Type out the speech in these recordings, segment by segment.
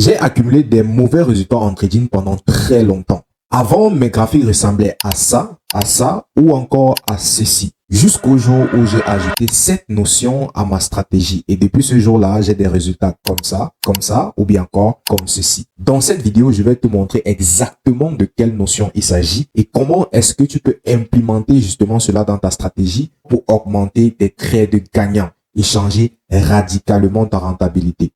J'ai accumulé des mauvais résultats en trading pendant très longtemps. Avant, mes graphiques ressemblaient à ça ou encore à ceci. Jusqu'au jour où j'ai ajouté cette notion à ma stratégie. Et depuis ce jour-là, j'ai des résultats comme ça, ou bien encore comme ceci. Dans cette vidéo, je vais te montrer exactement de quelle notion il s'agit et comment est-ce que tu peux implémenter justement cela dans ta stratégie pour augmenter tes trades gagnants et changer radicalement ta rentabilité.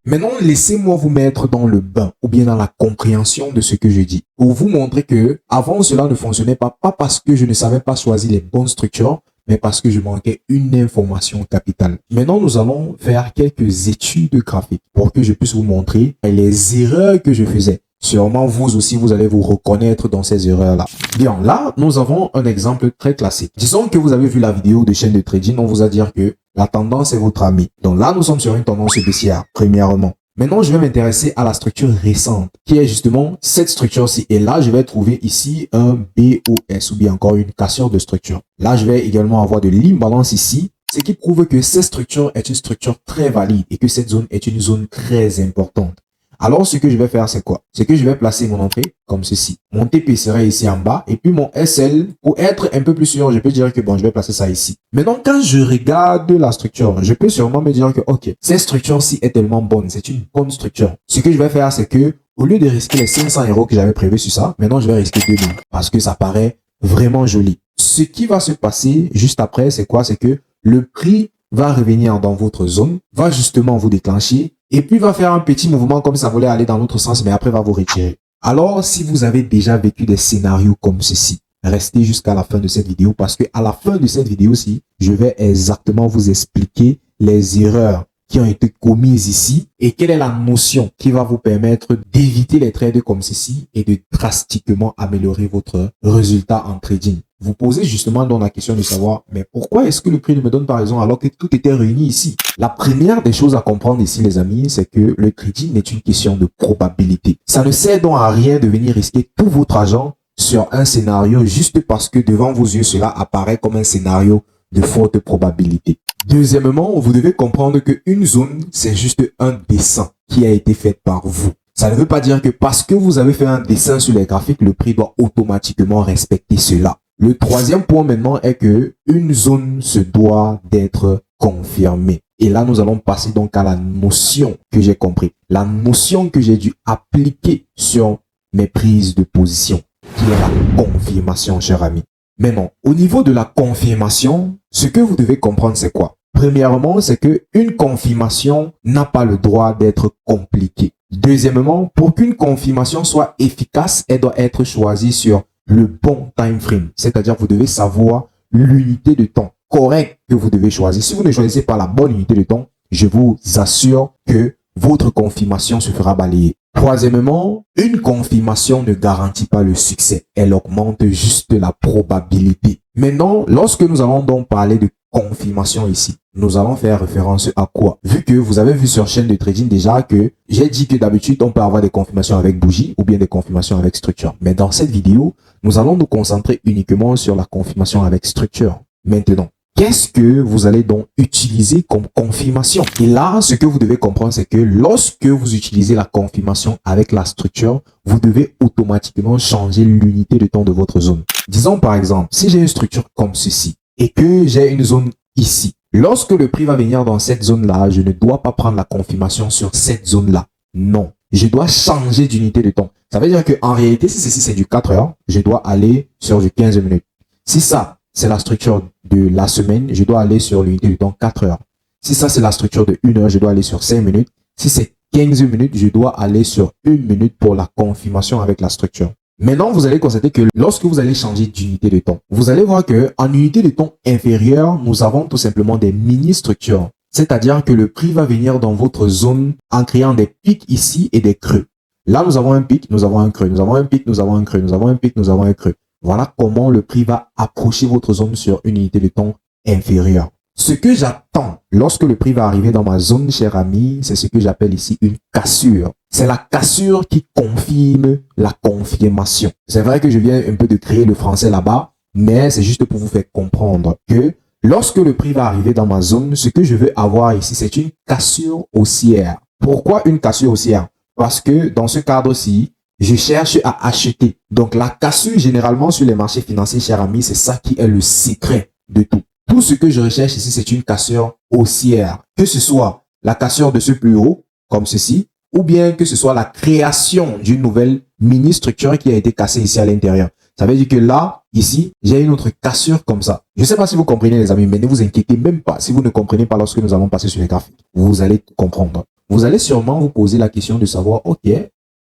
Maintenant, laissez-moi vous mettre dans le bain ou bien dans la compréhension de ce que je dis pour vous montrer que avant cela ne fonctionnait pas parce que je ne savais pas choisir les bonnes structures, mais parce que je manquais une information capitale. Maintenant, nous allons faire quelques études graphiques pour que je puisse vous montrer les erreurs que je faisais. Sûrement, vous aussi, vous allez vous reconnaître dans ces erreurs-là. Bien, là, nous avons un exemple très classique. Disons que vous avez vu la vidéo de chaîne de trading, on vous a dit que la tendance est votre ami. Donc là, nous sommes sur une tendance baissière, premièrement. Maintenant, je vais m'intéresser à la structure récente, qui est justement cette structure-ci. Et là, je vais trouver ici un BOS ou bien encore une cassure de structure. Là, je vais également avoir de l'imbalance ici, ce qui prouve que cette structure est une structure très valide et que cette zone est une zone très importante. Alors, ce que je vais faire, c'est quoi? C'est que je vais placer mon entrée comme ceci. Mon TP serait ici en bas et puis mon SL, pour être un peu plus sûr, je peux dire que bon, je vais placer ça ici. Maintenant, quand je regarde la structure, je peux sûrement me dire que ok, cette structure-ci est tellement bonne, c'est une bonne structure. Ce que je vais faire, c'est que au lieu de risquer les 500 € que j'avais prévu sur ça, maintenant je vais risquer 2000 parce que ça paraît vraiment joli. Ce qui va se passer juste après, c'est quoi? C'est que le prix va revenir dans votre zone, va justement vous déclencher et puis va faire un petit mouvement comme ça voulait aller dans l'autre sens, mais après va vous retirer. Alors, si vous avez déjà vécu des scénarios comme ceci, restez jusqu'à la fin de cette vidéo parce que à la fin de cette vidéo-ci, je vais exactement vous expliquer les erreurs qui ont été commises ici et quelle est la notion qui va vous permettre d'éviter les trades comme ceci et de drastiquement améliorer votre résultat en trading. Vous posez justement dans la question de savoir, mais pourquoi est-ce que le prix ne me donne pas raison alors que tout était réuni ici? La première des choses à comprendre ici, les amis, c'est que le trading est une question de probabilité. Ça ne sert donc à rien de venir risquer tout votre argent sur un scénario juste parce que devant vos yeux, cela apparaît comme un scénario de forte probabilité. Deuxièmement, vous devez comprendre qu'une zone, c'est juste un dessin qui a été fait par vous. Ça ne veut pas dire que parce que vous avez fait un dessin sur les graphiques, le prix doit automatiquement respecter cela. Le troisième point maintenant est que une zone se doit d'être confirmée. Et là, nous allons passer donc à la notion que j'ai compris. La notion que j'ai dû appliquer sur mes prises de position, qui est la confirmation, cher ami. Maintenant, au niveau de la confirmation, ce que vous devez comprendre, c'est quoi? Premièrement, c'est que une confirmation n'a pas le droit d'être compliquée. Deuxièmement, pour qu'une confirmation soit efficace, elle doit être choisie sur le bon time frame. C'est-à-dire, vous devez savoir l'unité de temps correcte que vous devez choisir. Si vous ne choisissez pas la bonne unité de temps, je vous assure que votre confirmation se fera balayer. Troisièmement, une confirmation ne garantit pas le succès. Elle augmente juste la probabilité. Maintenant, lorsque nous allons donc parler de confirmation ici, nous allons faire référence à quoi? Vu que vous avez vu sur chaîne de trading déjà que j'ai dit que d'habitude, on peut avoir des confirmations avec bougie ou bien des confirmations avec structure. Mais dans cette vidéo, nous allons nous concentrer uniquement sur la confirmation avec structure. Maintenant, qu'est-ce que vous allez donc utiliser comme confirmation? Et là, ce que vous devez comprendre, c'est que lorsque vous utilisez la confirmation avec la structure, vous devez automatiquement changer l'unité de temps de votre zone. Disons par exemple, si j'ai une structure comme ceci et que j'ai une zone ici, lorsque le prix va venir dans cette zone-là, je ne dois pas prendre la confirmation sur cette zone-là. Non, je dois changer d'unité de temps. Ça veut dire qu'en réalité, si ceci c'est du 4 heures, je dois aller sur du 15 minutes. Si ça, c'est la structure de la semaine, je dois aller sur l'unité de temps 4 heures. Si ça, c'est la structure de 1 heure, je dois aller sur 5 minutes. Si c'est 15 minutes, je dois aller sur 1 minute pour la confirmation avec la structure. Maintenant, vous allez constater que lorsque vous allez changer d'unité de temps, vous allez voir que en unité de temps inférieure, nous avons tout simplement des mini-structures. C'est-à-dire que le prix va venir dans votre zone en créant des pics ici et des creux. Là, nous avons un pic, nous avons un creux, nous avons un pic, nous avons un creux, nous avons un pic, nous avons un creux. Voilà comment le prix va approcher votre zone sur une unité de temps inférieure. Ce que j'attends lorsque le prix va arriver dans ma zone, cher ami, c'est ce que j'appelle ici une cassure. C'est la cassure qui confirme la confirmation. C'est vrai que je viens un peu de créer le français là-bas, mais c'est juste pour vous faire comprendre que lorsque le prix va arriver dans ma zone, ce que je veux avoir ici, c'est une cassure haussière. Pourquoi une cassure haussière? Parce que dans ce cadre-ci, je cherche à acheter. Donc, la cassure, généralement, sur les marchés financiers, cher ami, c'est ça qui est le secret de tout. Tout ce que je recherche ici, c'est une cassure haussière. Que ce soit la cassure de ce plus haut, comme ceci, ou bien que ce soit la création d'une nouvelle mini-structure qui a été cassée ici à l'intérieur. Ça veut dire que là, ici, j'ai une autre cassure comme ça. Je ne sais pas si vous comprenez, les amis, mais ne vous inquiétez même pas. Si vous ne comprenez pas lorsque nous allons passer sur les graphiques, vous allez comprendre. Vous allez sûrement vous poser la question de savoir, OK,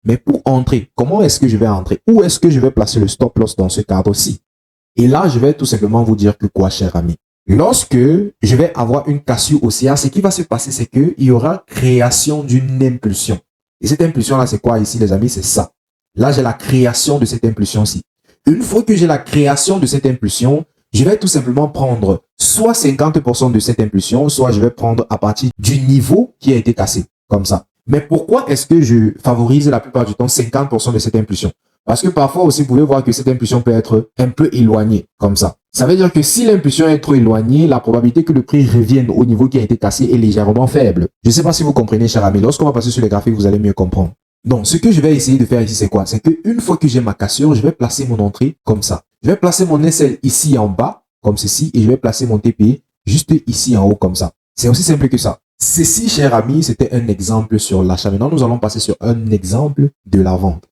mais pour entrer, comment est-ce que je vais entrer? Où est-ce que je vais placer le stop loss dans ce cadre-ci? Et là, je vais tout simplement vous dire que quoi, cher ami? Lorsque je vais avoir une cassure haussière, ce qui va se passer, c'est qu'il y aura création d'une impulsion. Et cette impulsion-là, c'est quoi ici, les amis? C'est ça. Là, j'ai la création de cette impulsion-ci. Une fois que j'ai la création de cette impulsion, je vais tout simplement prendre soit 50% de cette impulsion, soit je vais prendre à partir du niveau qui a été cassé, comme ça. Mais pourquoi est-ce que je favorise la plupart du temps 50% de cette impulsion? Parce que parfois aussi, vous pouvez voir que cette impulsion peut être un peu éloignée, comme ça. Ça veut dire que si l'impulsion est trop éloignée, la probabilité que le prix revienne au niveau qui a été cassé est légèrement faible. Je ne sais pas si vous comprenez, cher ami. Lorsqu'on va passer sur les graphiques, vous allez mieux comprendre. Donc, ce que je vais essayer de faire ici, c'est quoi? C'est qu'une fois que j'ai ma cassure, je vais placer mon entrée comme ça. Je vais placer mon SL ici en bas, comme ceci, et je vais placer mon TP juste ici en haut, comme ça. C'est aussi simple que ça. Ceci, cher ami, c'était un exemple sur l'achat. Maintenant, nous allons passer sur un exemple de la vente.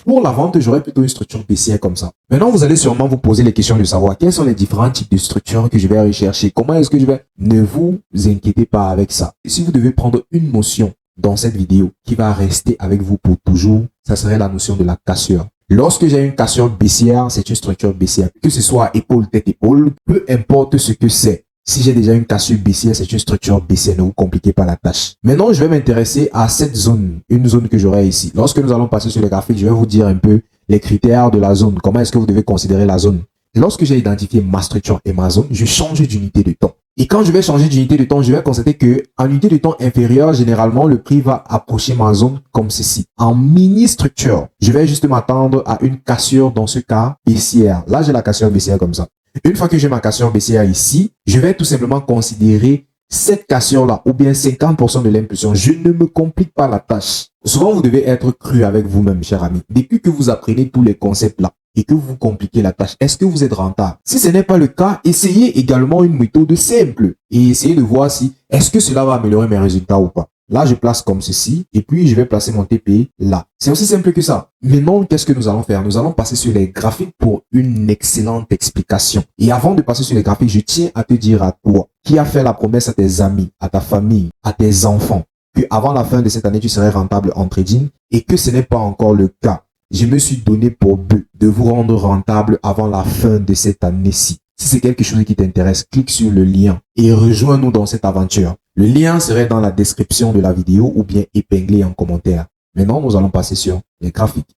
Pour la vente, j'aurais plutôt une structure baissière comme ça. Maintenant, vous allez sûrement vous poser les questions de savoir quels sont les différents types de structures que je vais rechercher. Comment est-ce que je vais? Ne vous inquiétez pas avec ça. Si vous devez prendre une notion dans cette vidéo qui va rester avec vous pour toujours, ça serait la notion de la cassure. Lorsque j'ai une cassure baissière, c'est une structure baissière. Que ce soit épaule, tête, épaule, peu importe ce que c'est. Si j'ai déjà une cassure baissière, c'est une structure baissière. Ne vous compliquez pas la tâche. Maintenant, je vais m'intéresser à cette zone, une zone que j'aurai ici. Lorsque nous allons passer sur les graphiques, je vais vous dire un peu les critères de la zone. Comment est-ce que vous devez considérer la zone? Lorsque j'ai identifié ma structure et ma zone, je change d'unité de temps. Et quand je vais changer d'unité de temps, je vais constater que en unité de temps inférieure, généralement, le prix va approcher ma zone comme ceci. En mini structure, je vais juste m'attendre à une cassure dans ce cas baissière. Là, j'ai la cassure baissière comme ça. Une fois que j'ai ma cassure baissière ici, je vais tout simplement considérer cette cassure-là ou bien 50% de l'impulsion. Je ne me complique pas la tâche. Souvent, vous devez être cru avec vous-même, cher ami. Depuis que vous apprenez tous les concepts-là et que vous compliquez la tâche, est-ce que vous êtes rentable? Si ce n'est pas le cas, essayez également une méthode simple et essayez de voir si est-ce que cela va améliorer mes résultats ou pas. Là, je place comme ceci et puis je vais placer mon TP là. C'est aussi simple que ça. Maintenant, qu'est-ce que nous allons faire? Nous allons passer sur les graphiques pour une excellente explication. Et avant de passer sur les graphiques, je tiens à te dire à toi qui a fait la promesse à tes amis, à ta famille, à tes enfants, que avant la fin de cette année, tu serais rentable en trading et que ce n'est pas encore le cas. Je me suis donné pour but de vous rendre rentable avant la fin de cette année-ci. Si c'est quelque chose qui t'intéresse, clique sur le lien et rejoins-nous dans cette aventure. Le lien serait dans la description de la vidéo ou bien épinglé en commentaire. Maintenant, nous allons passer sur les graphiques.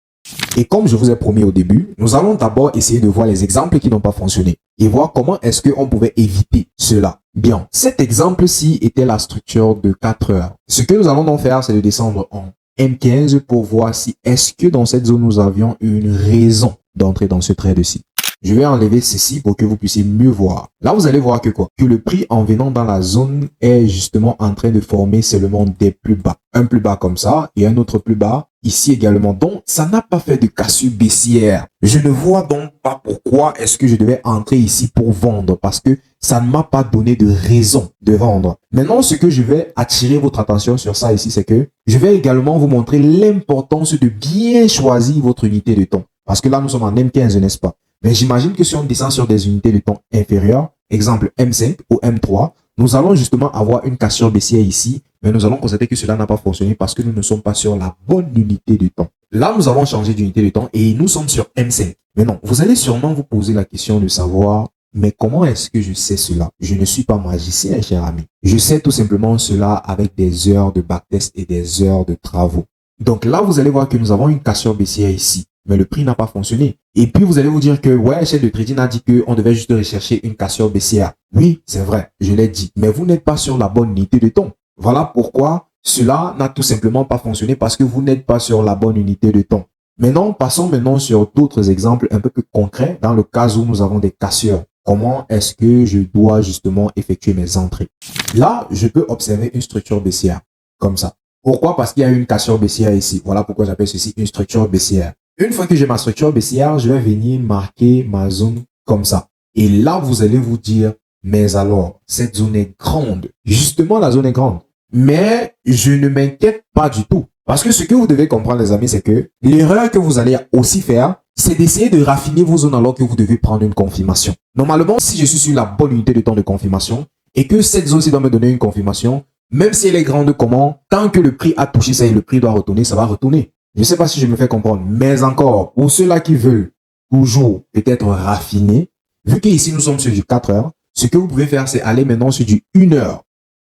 Et comme je vous ai promis au début, nous allons d'abord essayer de voir les exemples qui n'ont pas fonctionné et voir comment est-ce qu'on pouvait éviter cela. Bien, cet exemple-ci était la structure de 4 heures. Ce que nous allons donc faire, c'est de descendre en M15 pour voir si est-ce que dans cette zone, nous avions une raison d'entrer dans ce trade-ci. Je vais enlever ceci pour que vous puissiez mieux voir. Là, vous allez voir que quoi? Que le prix en venant dans la zone est justement en train de former seulement des plus bas. Un plus bas comme ça et un autre plus bas ici également. Donc, ça n'a pas fait de cassure baissière. Je ne vois donc pas pourquoi est-ce que je devais entrer ici pour vendre parce que ça ne m'a pas donné de raison de vendre. Maintenant, ce que je vais attirer votre attention sur ça ici, c'est que je vais également vous montrer l'importance de bien choisir votre unité de temps. Parce que là, nous sommes en M15, n'est-ce pas? Mais j'imagine que si on descend sur des unités de temps inférieures, exemple M5 ou M3, nous allons justement avoir une cassure baissière ici, mais nous allons constater que cela n'a pas fonctionné parce que nous ne sommes pas sur la bonne unité de temps. Là, nous avons changé d'unité de temps et nous sommes sur M5. Mais non, vous allez sûrement vous poser la question de savoir, mais comment est-ce que je sais cela? Je ne suis pas magicien, cher ami. Je sais tout simplement cela avec des heures de backtest et des heures de travaux. Donc là, vous allez voir que nous avons une cassure baissière ici. Mais le prix n'a pas fonctionné. Et puis, vous allez vous dire que, ouais, chef de trading a dit qu'on devait juste rechercher une cassure baissière. Oui, c'est vrai, je l'ai dit. Mais vous n'êtes pas sur la bonne unité de temps. Voilà pourquoi cela n'a tout simplement pas fonctionné parce que vous n'êtes pas sur la bonne unité de temps. Maintenant, passons maintenant sur d'autres exemples un peu plus concrets dans le cas où nous avons des cassures. Comment est-ce que je dois justement effectuer mes entrées? Là, je peux observer une structure baissière, comme ça. Pourquoi? Parce qu'il y a une cassure baissière ici. Voilà pourquoi j'appelle ceci une structure baissière. Une fois que j'ai ma structure baissière, je vais venir marquer ma zone comme ça. Et là, vous allez vous dire, mais alors, cette zone est grande. Justement, la zone est grande. Mais je ne m'inquiète pas du tout. Parce que ce que vous devez comprendre, les amis, c'est que l'erreur que vous allez aussi faire, c'est d'essayer de raffiner vos zones alors que vous devez prendre une confirmation. Normalement, si je suis sur la bonne unité de temps de confirmation et que cette zone-ci doit me donner une confirmation, même si elle est grande comment, tant que le prix a touché ça et le prix doit retourner, ça va retourner. Je ne sais pas si je me fais comprendre. Mais encore, pour ceux-là qui veulent toujours peut-être raffiner, vu qu'ici nous sommes sur du 4 heures, ce que vous pouvez faire, c'est aller maintenant sur du 1 heure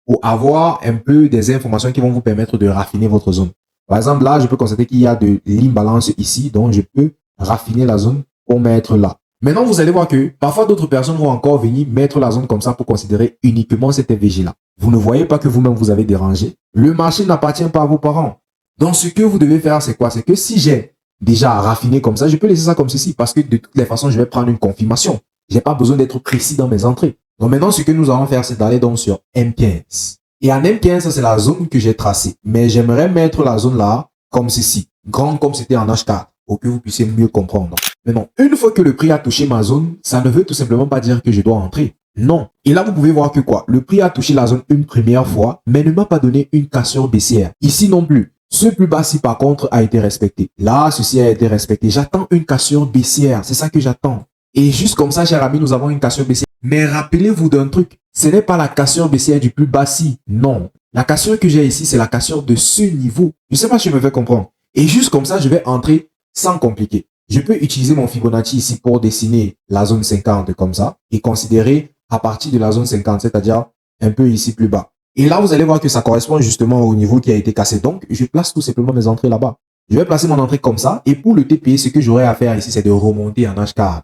pour avoir un peu des informations qui vont vous permettre de raffiner votre zone. Par exemple, là, je peux constater qu'il y a de l'imbalance ici, donc je peux raffiner la zone pour mettre là. Maintenant, vous allez voir que parfois d'autres personnes vont encore venir mettre la zone comme ça pour considérer uniquement cette FVG-là. Vous ne voyez pas que vous-même vous avez dérangé. Le marché n'appartient pas à vos parents. Donc, ce que vous devez faire, c'est quoi? C'est que si j'ai déjà raffiné comme ça, je peux laisser ça comme ceci parce que de toutes les façons, je vais prendre une confirmation. Je n'ai pas besoin d'être précis dans mes entrées. Donc, maintenant, ce que nous allons faire, c'est d'aller donc sur M15. Et en M15, ça, c'est la zone que j'ai tracée. Mais j'aimerais mettre la zone là comme ceci, grande comme c'était en H4, pour que vous puissiez mieux comprendre. Maintenant, une fois que le prix a touché ma zone, ça ne veut tout simplement pas dire que je dois entrer. Non. Et là, vous pouvez voir que quoi? Le prix a touché la zone une première fois, mais ne m'a pas donné une cassure baissière. Ici non plus. Ce plus bas-ci, par contre, a été respecté. Là, ceci a été respecté. J'attends une cassure baissière. C'est ça que j'attends. Et juste comme ça, cher ami, nous avons une cassure baissière. Mais rappelez-vous d'un truc. Ce n'est pas la cassure baissière du plus bas-ci. Non. La cassure que j'ai ici, c'est la cassure de ce niveau. Je ne sais pas si je me fais comprendre. Et juste comme ça, je vais entrer sans compliquer. Je peux utiliser mon Fibonacci ici pour dessiner la zone 50 comme ça et considérer à partir de la zone 50, c'est-à-dire un peu ici plus bas. Et là, vous allez voir que ça correspond justement au niveau qui a été cassé. Donc, je place tout simplement mes entrées là-bas. Je vais placer mon entrée comme ça. Et pour le TP, ce que j'aurai à faire ici, c'est de remonter en H4.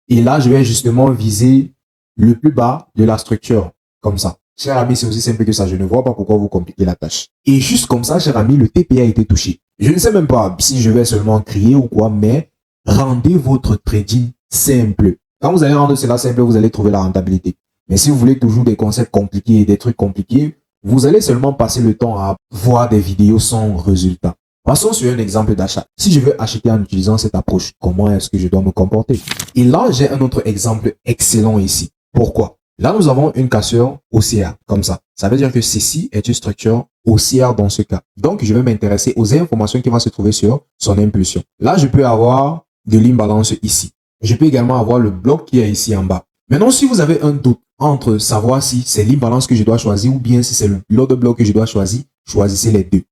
Et là, je vais justement viser le plus bas de la structure, comme ça. Cher ami, c'est aussi simple que ça. Je ne vois pas pourquoi vous compliquez la tâche. Et juste comme ça, cher ami, le TP a été touché. Je ne sais même pas si je vais seulement crier ou quoi, mais rendez votre trading simple. Quand vous allez rendre cela simple, vous allez trouver la rentabilité. Mais si vous voulez toujours des concepts compliqués et des trucs compliqués, vous allez seulement passer le temps à voir des vidéos sans résultat. Passons sur un exemple d'achat. Si je veux acheter en utilisant cette approche, comment est-ce que je dois me comporter? Et là, j'ai un autre exemple excellent ici. Pourquoi? Là, nous avons une cassure haussière, comme ça. Ça veut dire que ceci est une structure haussière dans ce cas. Donc, je vais m'intéresser aux informations qui vont se trouver sur son impulsion. Là, je peux avoir de l'imbalance ici. Je peux également avoir le bloc qui est ici en bas. Maintenant, si vous avez un doute entre savoir si c'est l'imbalance que je dois choisir ou bien si c'est l'autre bloc que je dois choisir, choisissez les deux.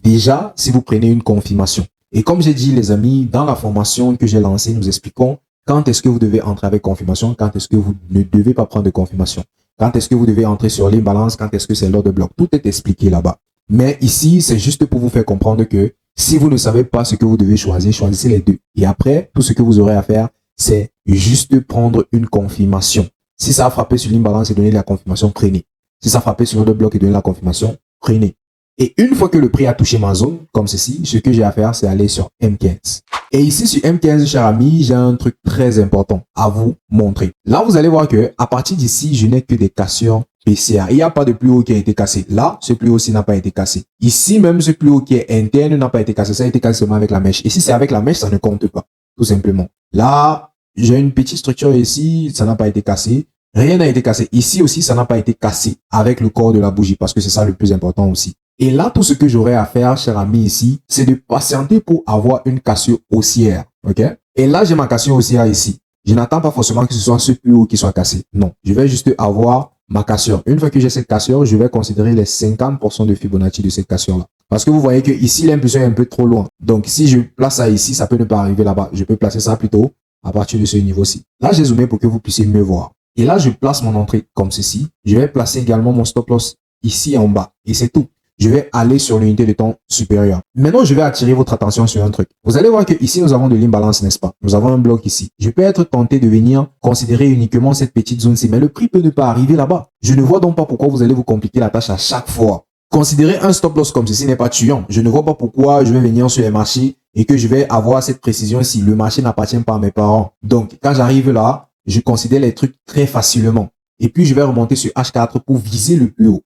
Déjà, si vous prenez une confirmation. Et comme j'ai dit, les amis, dans la formation que j'ai lancée, nous expliquons quand est-ce que vous devez entrer avec confirmation, quand est-ce que vous ne devez pas prendre de confirmation, quand est-ce que vous devez entrer sur l'imbalance, quand est-ce que c'est l'ordre de bloc. Tout est expliqué là-bas. Mais ici, c'est juste pour vous faire comprendre que si vous ne savez pas ce que vous devez choisir, choisissez les deux. Et après, tout ce que vous aurez à faire, c'est juste prendre une confirmation. Si ça a frappé sur l'imbalance et donner la confirmation, prenez. Si ça a frappé sur l'ordre de bloc et donner la confirmation, prenez. Et une fois que le prix a touché ma zone, comme ceci, ce que j'ai à faire, c'est aller sur M15. Et ici, sur M15, cher ami, j'ai un truc très important à vous montrer. Là, vous allez voir que à partir d'ici, je n'ai que des cassures baissières. Il n'y a pas de plus haut qui a été cassé. Là, ce plus haut-ci n'a pas été cassé. Ici, même ce plus haut qui est interne n'a pas été cassé. Ça a été cassé seulement avec la mèche. Et si c'est avec la mèche, ça ne compte pas. Tout simplement. Là, j'ai une petite structure ici, ça n'a pas été cassé. Rien n'a été cassé. Ici aussi, ça n'a pas été cassé avec le corps de la bougie parce que c'est ça le plus important aussi. Et là, tout ce que j'aurais à faire, cher ami, ici, c'est de patienter pour avoir une cassure haussière. OK? Et là, j'ai ma cassure haussière ici. Je n'attends pas forcément que ce soit ce plus haut qui soit cassé. Non. Je vais juste avoir ma cassure. Une fois que j'ai cette cassure, je vais considérer les 50% de Fibonacci de cette cassure-là. Parce que vous voyez que ici, l'impulsion est un peu trop loin. Donc, si je place ça ici, ça peut ne pas arriver là-bas. Je peux placer ça plutôt à partir de ce niveau-ci. Là, j'ai zoomé pour que vous puissiez mieux voir. Et là, je place mon entrée comme ceci. Je vais placer également mon stop loss ici en bas. Et c'est tout. Je vais aller sur l'unité de temps supérieure. Maintenant, je vais attirer votre attention sur un truc. Vous allez voir que ici, nous avons de l'imbalance, n'est-ce pas? Nous avons un bloc ici. Je peux être tenté de venir considérer uniquement cette petite zone-ci, mais le prix peut ne pas arriver là-bas. Je ne vois donc pas pourquoi vous allez vous compliquer la tâche à chaque fois. Considérer un stop loss comme ceci n'est pas tuant. Je ne vois pas pourquoi je vais venir sur les marchés et que je vais avoir cette précision si le marché n'appartient pas à mes parents. Donc, quand j'arrive là, je considère les trucs très facilement. Et puis, je vais remonter sur H4 pour viser le plus haut.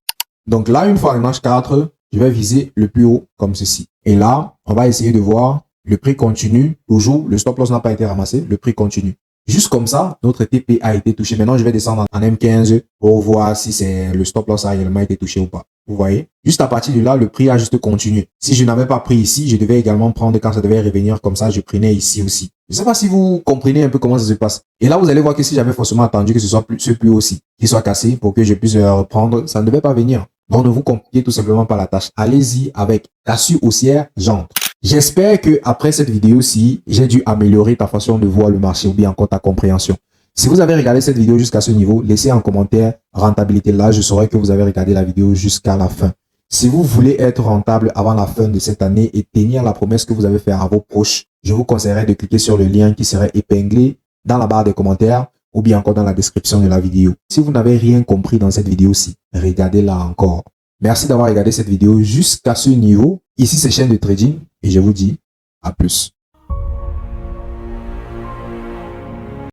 Donc là, une fois en H4, je vais viser le plus haut comme ceci. Et là, on va essayer de voir le prix continue. Toujours, le stop loss n'a pas été ramassé, le prix continue. Juste comme ça, notre TP a été touché. Maintenant, je vais descendre en M15 pour voir si c'est le stop loss a réellement été touché ou pas. Vous voyez? Juste à partir de là, le prix a juste continué. Si je n'avais pas pris ici, je devais également prendre quand ça devait revenir comme ça, je prenais ici aussi. Je ne sais pas si vous comprenez un peu comment ça se passe. Et là, vous allez voir que si j'avais forcément attendu que ce soit plus haut aussi, qu'il soit cassé pour que je puisse reprendre, ça ne devait pas venir. Donc, ne vous compliquez tout simplement pas la tâche. Allez-y avec cassure haussière, j'entre. J'espère que après cette vidéo-ci, j'ai dû améliorer ta façon de voir le marché ou bien encore ta compréhension. Si vous avez regardé cette vidéo jusqu'à ce niveau, laissez en commentaire rentabilité. Là, je saurai que vous avez regardé la vidéo jusqu'à la fin. Si vous voulez être rentable avant la fin de cette année et tenir la promesse que vous avez faite à vos proches, je vous conseillerais de cliquer sur le lien qui serait épinglé dans la barre des commentaires ou bien encore dans la description de la vidéo. Si vous n'avez rien compris dans cette vidéo-ci, regardez-la encore. Merci d'avoir regardé cette vidéo jusqu'à ce niveau. Ici, c'est Chaîne de Trading et je vous dis à plus.